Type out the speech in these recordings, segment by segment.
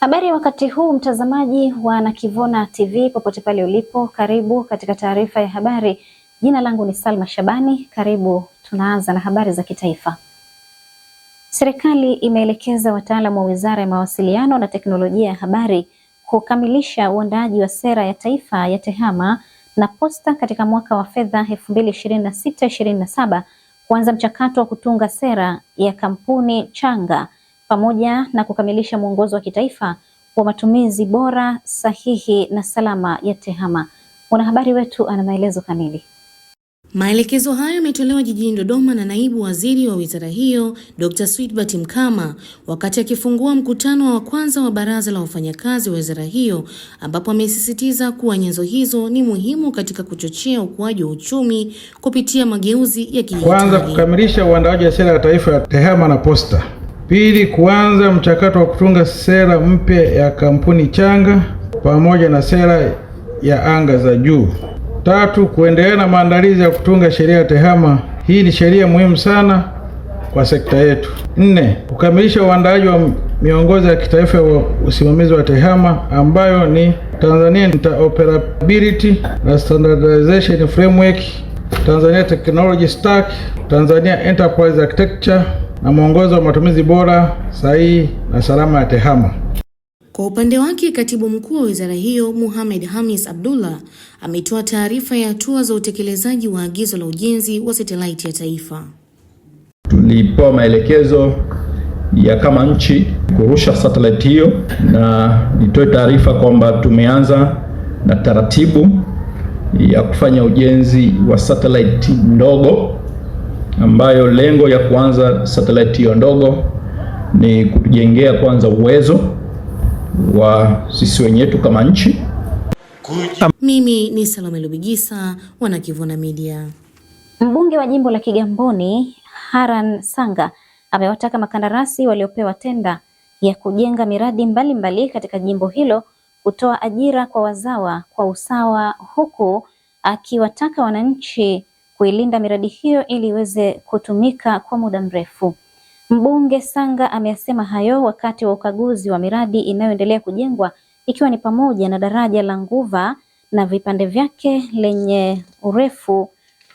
Habari wakati huu, mtazamaji wa Nakivona TV popote pale ulipo, karibu katika taarifa ya habari. Jina langu ni Salma Shabani, karibu. Tunaanza na habari za kitaifa. Serikali imeelekeza wataalamu wa Wizara ya Mawasiliano na Teknolojia ya Habari kukamilisha uandaaji wa sera ya taifa ya TEHAMA na Posta katika mwaka wa fedha 2026/27, kuanza mchakato wa kutunga sera ya kampuni changa pamoja na kukamilisha mwongozo wa kitaifa wa matumizi bora, sahihi na salama ya TEHAMA. Mwanahabari wetu ana maelezo kamili. Maelekezo hayo yametolewa jijini Dodoma na Naibu Waziri wa Wizara hiyo, Dr. Switbert Mkama, wakati akifungua mkutano wa kwanza wa Baraza la Wafanyakazi wa Wizara hiyo, ambapo amesisitiza kuwa nyenzo hizo ni muhimu katika kuchochea ukuaji wa uchumi kupitia mageuzi ya kidijitali. Kwanza, kukamilisha uandaaji wa sera ya taifa ya TEHAMA na Posta. Pili, kuanza mchakato wa kutunga sera mpya ya kampuni changa pamoja na sera ya anga za juu. Tatu, kuendelea na maandalizi ya kutunga sheria ya TEHAMA. Hii ni sheria muhimu sana kwa sekta yetu. Nne, kukamilisha uandaaji wa miongozo ya kitaifa ya usimamizi wa TEHAMA ambayo ni Tanzania Interoperability na Standardization Framework, Tanzania Technology Stack, Tanzania Enterprise Architecture na mwongozo wa matumizi bora, sahihi na salama ya TEHAMA. Kwa upande wake, Katibu Mkuu wa Wizara hiyo Mohamed Hamis Abdullah ametoa taarifa ya hatua za utekelezaji wa agizo la ujenzi wa satellite ya taifa. Tulipewa maelekezo ya kama nchi kurusha satellite hiyo, na nitoe taarifa kwamba tumeanza na taratibu ya kufanya ujenzi wa satellite ndogo, ambayo lengo ya kuanza satellite hiyo ndogo ni kutujengea kwanza uwezo wa sisi wenyewe kama nchi. Mimi ni Salome Lubigisa wa Nakivona Media. Mbunge wa jimbo la Kigamboni Haran Sanga amewataka makandarasi waliopewa tenda ya kujenga miradi mbalimbali katika jimbo hilo kutoa ajira kwa wazawa kwa usawa, huku akiwataka wananchi kuilinda miradi hiyo ili iweze kutumika kwa muda mrefu. Mbunge Sanga ameyasema hayo wakati wa ukaguzi wa miradi inayoendelea kujengwa, ikiwa ni pamoja na daraja la Nguva na vipande vyake lenye urefu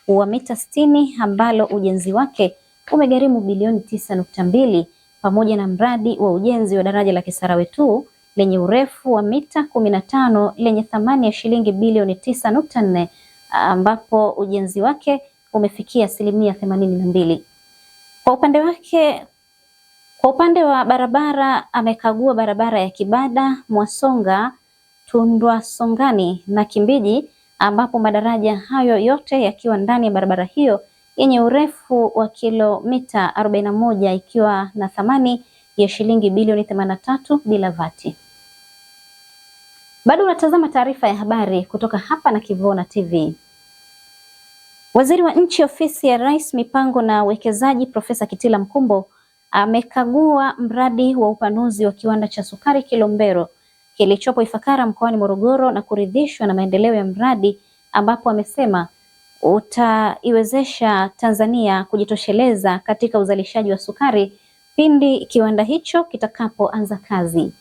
wa mita 60 ambalo ujenzi wake umegharimu bilioni 9.2, pamoja na mradi wa ujenzi wa daraja la Kisarawe 2 lenye urefu wa mita 15 lenye thamani ya shilingi bilioni 9.4, ambapo ujenzi wake umefikia 82%. Kwa upande wa barabara, amekagua barabara ya Kibada, Mwasonga, Tundwa Songani na Kimbiji, ambapo madaraja hayo yote yakiwa ndani ya barabara hiyo yenye urefu wa kilomita 41 ikiwa na thamani ya shilingi bilioni 83 bila vati. Bado unatazama taarifa ya habari kutoka hapa Nakivona TV. Waziri wa Nchi, Ofisi ya Rais, Mipango na Uwekezaji, Profesa Kitila Mkumbo amekagua mradi wa upanuzi wa kiwanda cha sukari Kilombero kilichopo Ifakara mkoani Morogoro na kuridhishwa na maendeleo ya mradi, ambapo amesema utaiwezesha Tanzania kujitosheleza katika uzalishaji wa sukari pindi kiwanda hicho kitakapoanza kazi.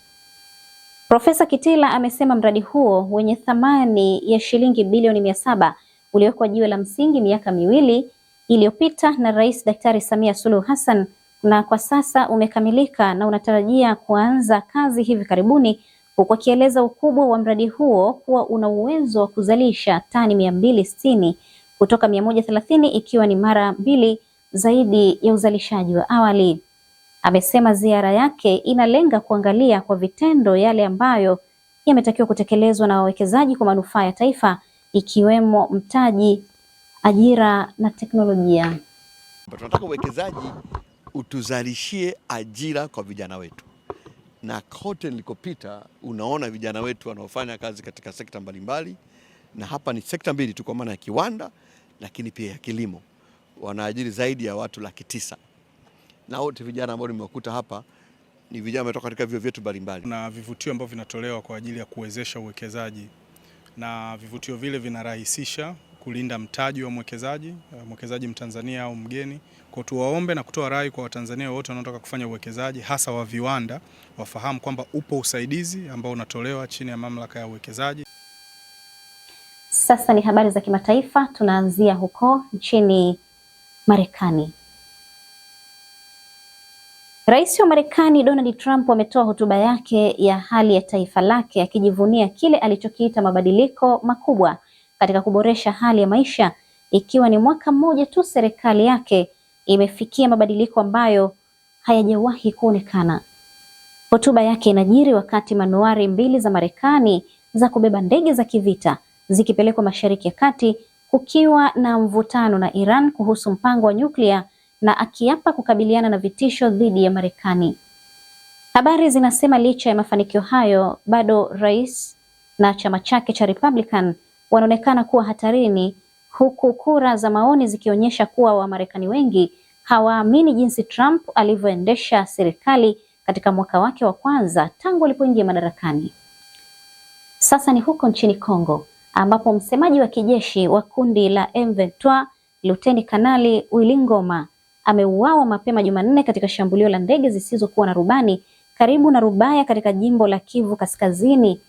Profesa Kitila amesema mradi huo wenye thamani ya shilingi bilioni 700 uliowekwa jiwe la msingi miaka miwili iliyopita na Rais Daktari Samia Suluhu Hassan, na kwa sasa umekamilika na unatarajia kuanza kazi hivi karibuni, huku akieleza ukubwa wa mradi huo kuwa una uwezo wa kuzalisha tani 260 kutoka 130, ikiwa ni mara 2 zaidi ya uzalishaji wa awali. Amesema ziara yake inalenga kuangalia kwa vitendo yale ambayo yametakiwa kutekelezwa na wawekezaji kwa manufaa ya taifa, ikiwemo mtaji, ajira na teknolojia. Tunataka uwekezaji utuzalishie ajira kwa vijana wetu, na kote nilikopita unaona vijana wetu wanaofanya kazi katika sekta mbalimbali, na hapa ni sekta mbili tu, kwa maana ya kiwanda lakini pia ya kilimo. Wanaajiri zaidi ya watu 900,000, na wote vijana ambao nimewakuta hapa ni vijana wametoka katika vyuo vyetu mbalimbali. Na vivutio ambavyo vinatolewa kwa ajili ya kuwezesha uwekezaji, na vivutio vile vinarahisisha kulinda mtaji wa mwekezaji Mtanzania au mgeni. Kwa tuwaombe na kutoa rai kwa Watanzania wote wanaotaka kufanya uwekezaji hasa wa viwanda wafahamu kwamba upo usaidizi ambao unatolewa chini ya mamlaka ya uwekezaji. Sasa ni habari za kimataifa, tunaanzia huko nchini Marekani. Rais wa Marekani Donald Trump ametoa hotuba yake ya hali ya taifa lake akijivunia kile alichokiita mabadiliko makubwa katika kuboresha hali ya maisha, ikiwa ni mwaka mmoja tu serikali yake imefikia mabadiliko ambayo hayajawahi kuonekana. Hotuba yake inajiri wakati manuari 2 za Marekani za kubeba ndege za kivita zikipelekwa Mashariki ya Kati, kukiwa na mvutano na Iran kuhusu mpango wa nyuklia, na akiapa kukabiliana na vitisho dhidi ya Marekani. Habari zinasema licha ya mafanikio hayo, bado rais na chama chake cha Republican wanaonekana kuwa hatarini, huku kura za maoni zikionyesha kuwa Wamarekani wengi hawaamini jinsi Trump alivyoendesha serikali katika mwaka wake wa kwanza tangu alipoingia madarakani. Sasa ni huko nchini Kongo ambapo msemaji wa kijeshi wa kundi la M23 Luteni Kanali Willy Ngoma ameuawa mapema Jumanne katika shambulio la ndege zisizokuwa na rubani karibu na Rubaya katika jimbo la Kivu Kaskazini.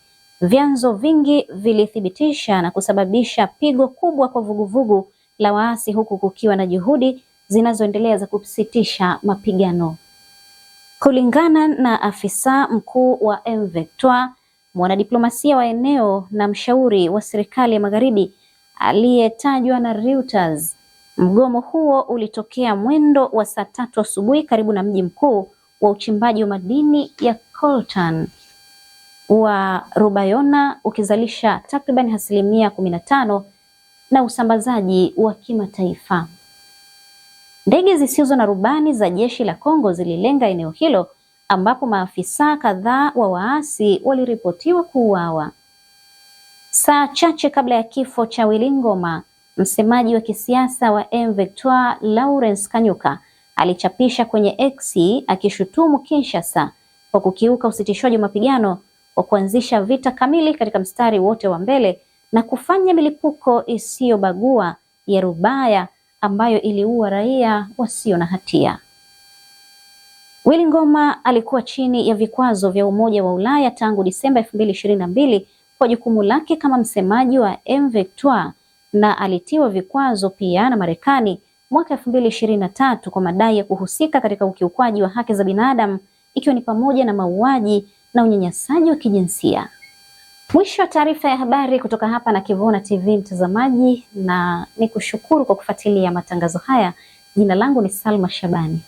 Vyanzo vingi vilithibitisha na kusababisha pigo kubwa kwa vuguvugu la waasi, huku kukiwa na juhudi zinazoendelea za kusitisha mapigano. Kulingana na afisa mkuu wa M23, mwanadiplomasia wa eneo na mshauri wa serikali ya Magharibi aliyetajwa na Reuters, mgomo huo ulitokea mwendo wa saa 3 asubuhi karibu na mji mkuu wa uchimbaji wa madini ya coltan wa Rubayona, ukizalisha takriban 15% na usambazaji wa kimataifa. Ndege zisizo na rubani za jeshi la Kongo zililenga eneo hilo ambapo maafisa kadhaa wa waasi waliripotiwa kuuawa. Saa chache kabla ya kifo cha Willy Ngoma, msemaji wa kisiasa wa M23 Lawrence Kanyuka alichapisha kwenye X akishutumu Kinshasa kwa kukiuka usitishwaji wa mapigano wa kuanzisha vita kamili katika mstari wote wa mbele na kufanya milipuko isiyobagua ya Rubaya ambayo iliua raia wasio na hatia. Willy Ngoma alikuwa chini ya vikwazo vya Umoja wa Ulaya tangu Disemba 2022 kwa jukumu lake kama msemaji wa M23 na alitiwa vikwazo pia na Marekani mwaka 2023 kwa madai ya kuhusika katika ukiukwaji wa haki za binadamu, ikiwa ni pamoja na mauaji na unyanyasaji wa kijinsia. Mwisho wa taarifa ya habari kutoka hapa na Kivona TV mtazamaji, na nikushukuru kwa kufuatilia matangazo haya. Jina langu ni Salma Shabani.